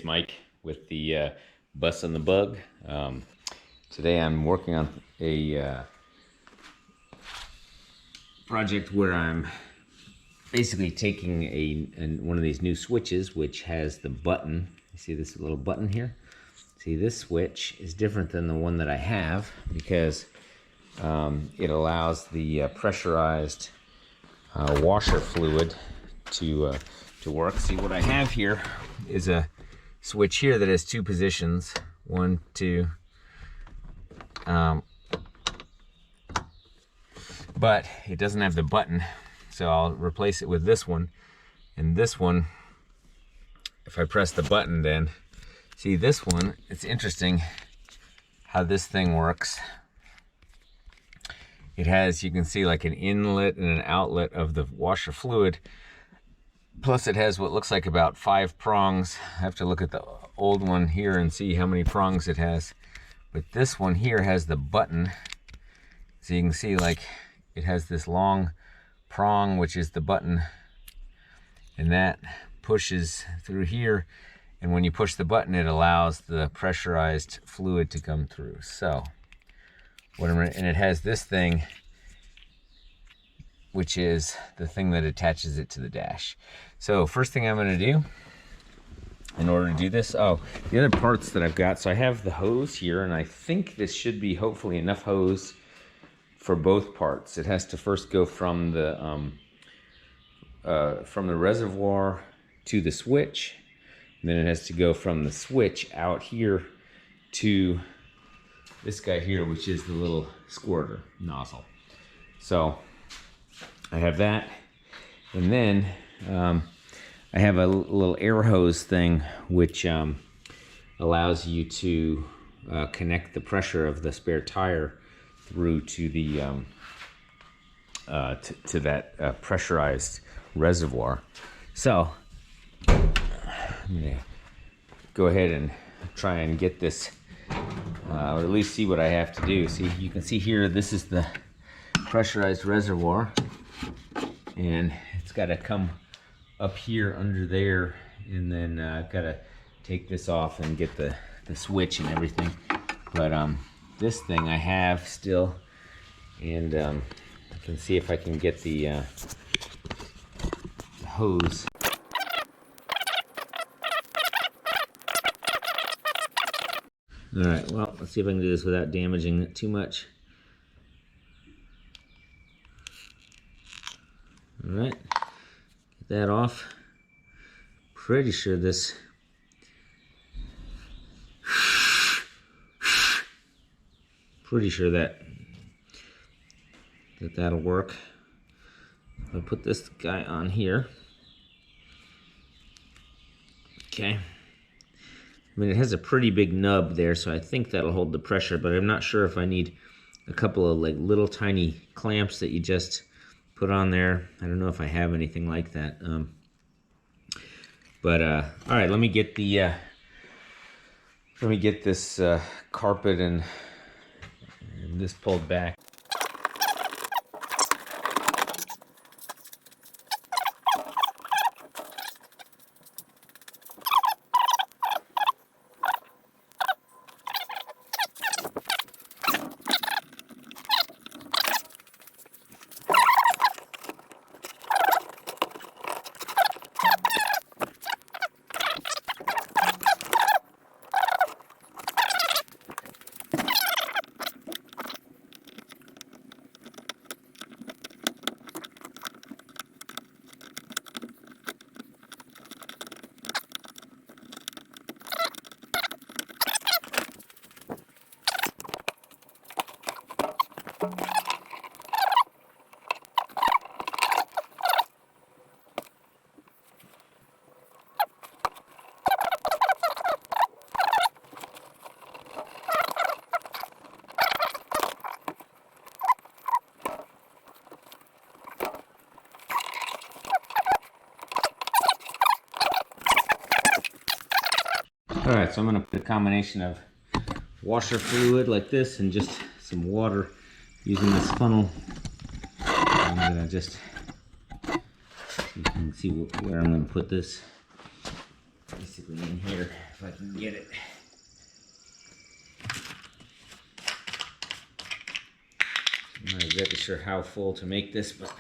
it's Mike with the Bus and the Bug. Today I'm working on a project where I'm basically taking one of these new switches which has the button. You see this little button here? See, this switch is different than the one that I have because it allows the pressurized washer fluid to work. See, what I have here is a switch here that has two positions, 1, 2, but it doesn't have the button, so I'll replace it with this one. And this one, if I press the button, then see this one, it's interesting how this thing works. It has, you can see, like an inlet and an outlet of the washer fluid. Plus it has what looks like about 5 prongs. I have to look at the old one here and see how many prongs it has. But this one here has the button. So you can see, like, it has this long prong, which is the button. And that pushes through here. And when you push the button, it allows the pressurized fluid to come through. So, and it has this thing, which is the thing that attaches it to the dash. So first thing I'm gonna do in order to do this, the other parts that I've got, so I have the hose here, and I think this should be hopefully enough hose for both parts. It has to first go from the reservoir to the switch, and then it has to go from the switch out here to this guy here, which is the little squirter nozzle. So I have that, and then I have a little air hose thing which allows you to connect the pressure of the spare tire through to the to that pressurized reservoir. So I'm gonna go ahead and try and get this, or at least see what I have to do. See, you can see here, this is the pressurized reservoir, and it's got to come up here under there, and then I've got to take this off and get the switch and everything. But this thing I have still, and I can see if I can get the hose. All right, well, let's see if I can do this without damaging it too much. All right, get that off. Pretty sure this, that'll work. I'll put this guy on here. Okay. I mean, it has a pretty big nub there, so I think that'll hold the pressure, but I'm not sure if I need a couple of like little tiny clamps that you just put on there. I don't know if I have anything like that. All right, let me get this carpet and this pulled back. Alright, so I'm going to put a combination of washer fluid like this and just some water using this funnel. I'm going to just, you can see where I'm going to put this, basically in here. If if I can get it. I'm not exactly sure how full to make this, but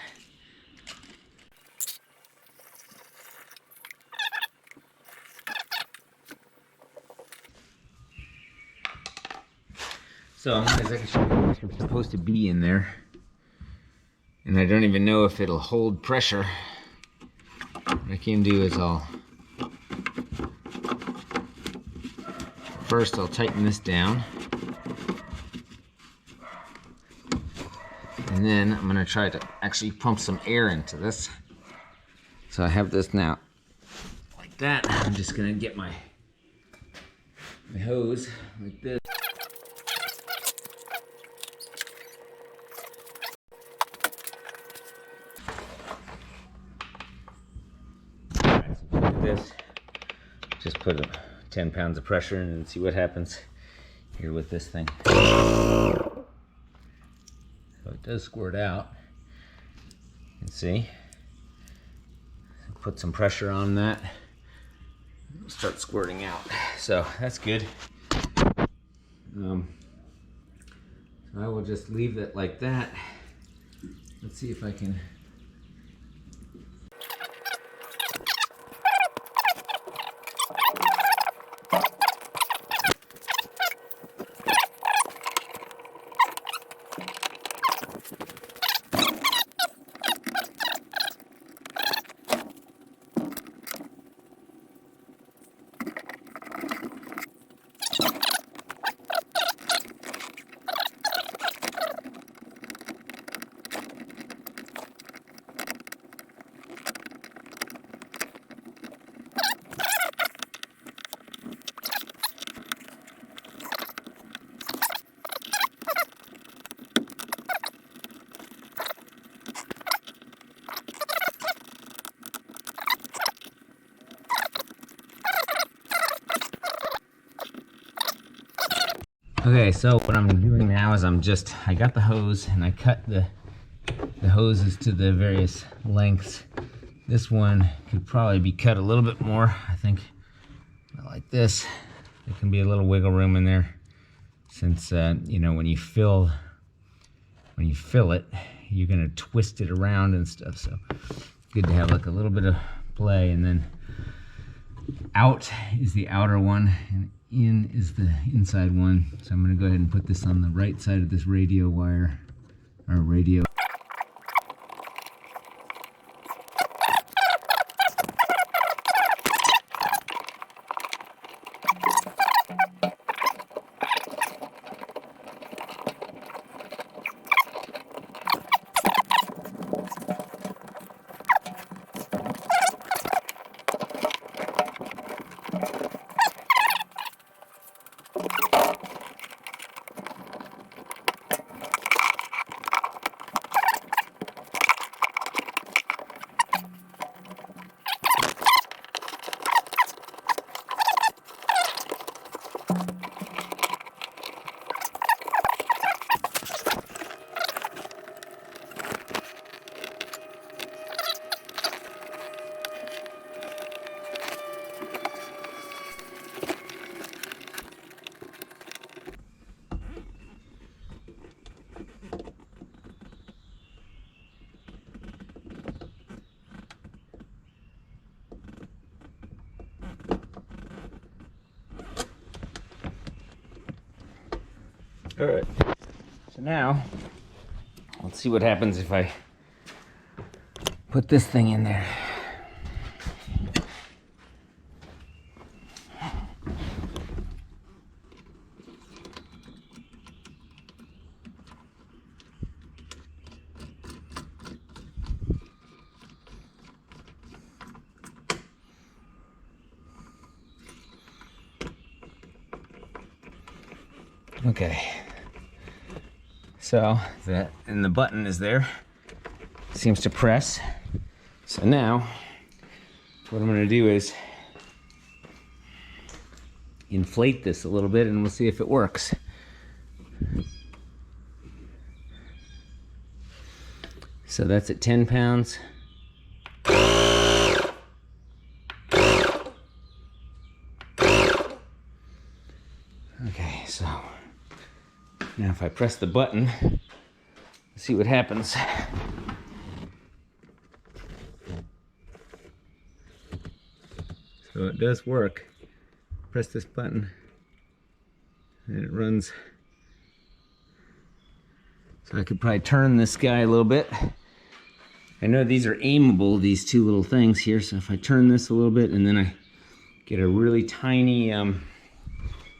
so I'm not exactly sure how much it's supposed to be in there. And I don't even know if it'll hold pressure. What I can do is first I'll tighten this down. And then I'm gonna try to actually pump some air into this. So I have this now like that. I'm just gonna get my hose like this. This, just put 10 pounds of pressure in and see what happens here with this thing. So it does squirt out. You can see. Put some pressure on that. It'll start squirting out. So that's good. So I will just leave it like that. Let's see if I can. Okay, so what I'm doing now is I got the hose and I cut the hoses to the various lengths. This one could probably be cut a little bit more. I think like this. There can be a little wiggle room in there since you know, when you fill it, you're gonna twist it around and stuff. So good to have like a little bit of play. And then out is the outer one and in is the inside one. So I'm going to go ahead and put this on the right side of this radio wire, or radio. All right, so now let's see what happens if I put this thing in there. Okay, so and the button is there, seems to press. So now what I'm going to do is inflate this a little bit and we'll see if it works. So that's at 10 pounds. if I press the button, see what happens. So it does work. Press this button and it runs. So I could probably turn this guy a little bit. I know these are aimable, these two little things here, so if I turn this a little bit and then I get a really tiny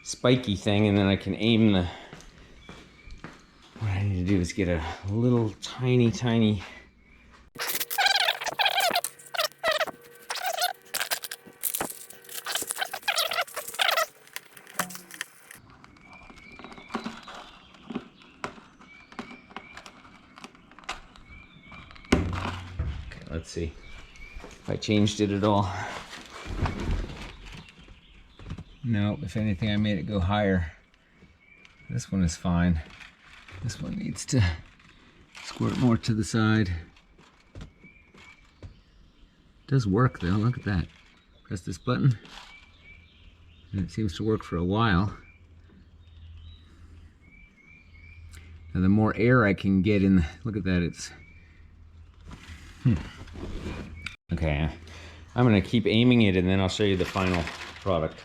spiky thing, and then I can aim the, what I need to do is get a little tiny let's see if I changed it at all. No, if anything, I made it go higher. This one is fine. This one needs to squirt more to the side. It does work though, look at that. Press this button, and it seems to work for a while. Now the more air I can get in, look at that, it's... Okay, I'm gonna keep aiming it and then I'll show you the final product.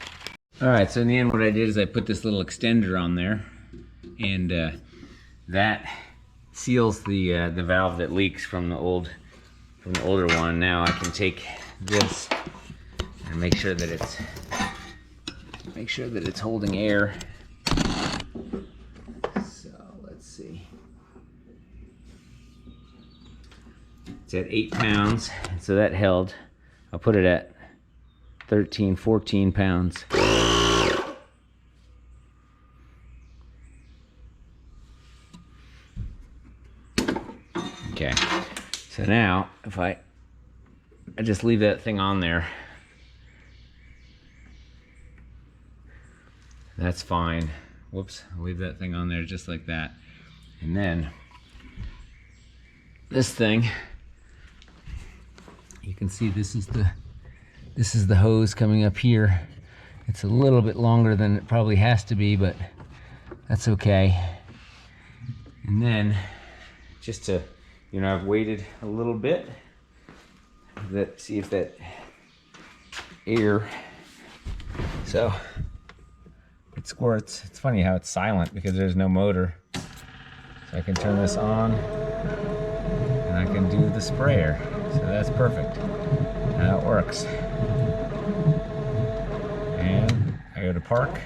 All right, so in the end what I did is I put this little extender on there, and that seals the valve that leaks from the older one. Now I can take this and make sure that it's holding air. So let's see. It's at 8 pounds, so that held. I'll put it at 13, 14 pounds. Okay, so now if I just leave that thing on there, that's fine. Whoops, I'll leave that thing on there just like that. And then this thing, you can see this is the hose coming up here. It's a little bit longer than it probably has to be, but that's okay. And then just to, you know, I've waited a little bit, see if that air, so it squirts. It's funny how it's silent because there's no motor. So I can turn this on and I can do the sprayer. So that's perfect. Now it works. And I go to parks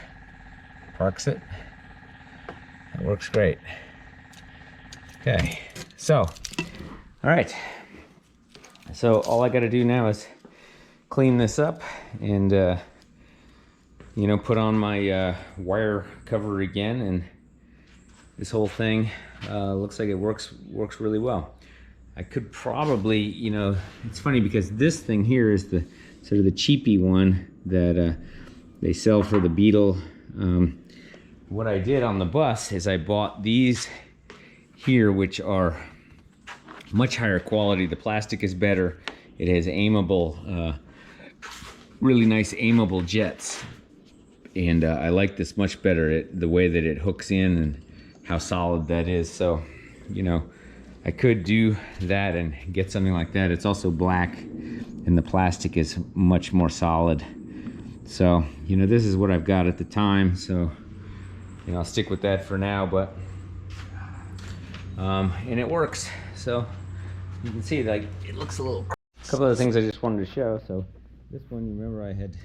it. It works great. Okay, so, all right. So all I gotta do now is clean this up and, you know, put on my wire cover again, and this whole thing looks like it works really well. I could probably, you know, it's funny because this thing here is the sort of the cheapy one that they sell for the Beetle. What I did on the bus is I bought these here, which are much higher quality. The plastic is better. It has aimable, really nice aimable jets. And I like this much better, the way that it hooks in and how solid that is. So, you know, I could do that and get something like that. It's also black and the plastic is much more solid. So, you know, this is what I've got at the time. So, you know, I'll stick with that for now, but, and it works. So you can see, like, it looks a little, a couple of things I just wanted to show. So this one, you remember I had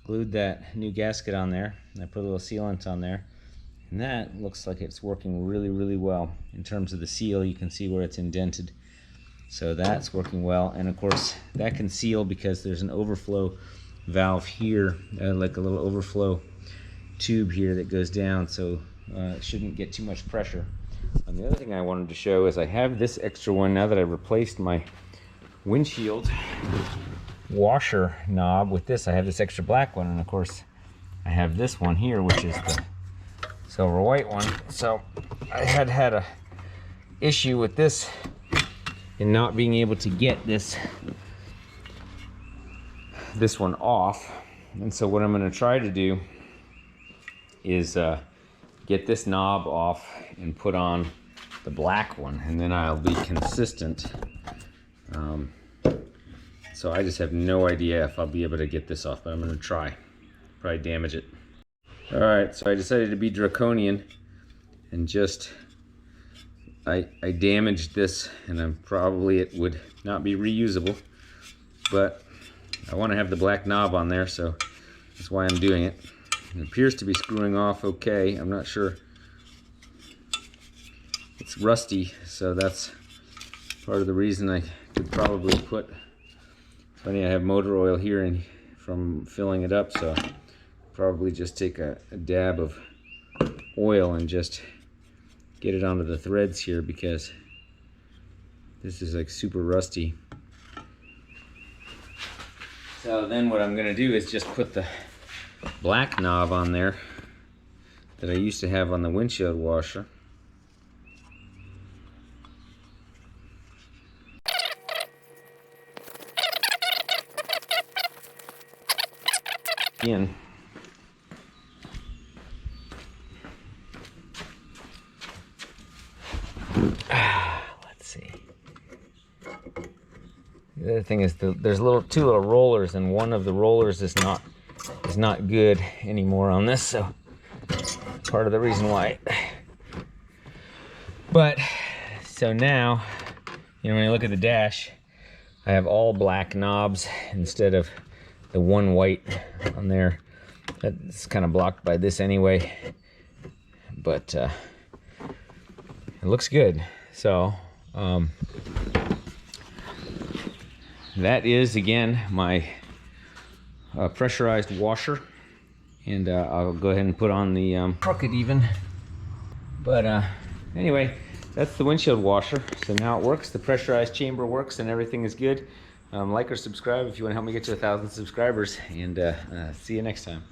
glued that new gasket on there, and I put a little sealant on there. And that looks like it's working really well. In terms of the seal, you can see where it's indented. So that's working well. And of course, that can seal because there's an overflow valve here, like a little overflow tube here that goes down, so it shouldn't get too much pressure. And the other thing I wanted to show is I have this extra one now that I've replaced my windshield washer knob with this. I have this extra black one, and of course, I have this one here, which is the silver white one. So I had a issue with this in not being able to get this one off. And so what I'm going to try to do is get this knob off and put on the black one, and then I'll be consistent. So I just have no idea if I'll be able to get this off, but I'm gonna try. Probably damage it. All right, so I decided to be draconian and just, I damaged this, and it would not be reusable, but I want to have the black knob on there, so that's why I'm doing it. It appears to be screwing off okay. I'm not sure. It's rusty, so that's part of the reason. I could probably put, funny, I have motor oil here and from filling it up, so probably just take a dab of oil and just get it onto the threads here, because this is like super rusty. So then what I'm gonna do is just put the black knob on there that I used to have on the windshield washer. In. Let's see. The other thing is there's two little rollers, and one of the rollers is not good anymore on this, so part of the reason why. But so now, you know, when I look at the dash, I have all black knobs instead of the one white on there. That's kind of blocked by this anyway, but it looks good. So that is, again, my pressurized washer, and I'll go ahead and put on the crooked even. But anyway, that's the windshield washer. So now it works, the pressurized chamber works, and everything is good. Like or subscribe if you want to help me get to 1,000 subscribers, and see you next time.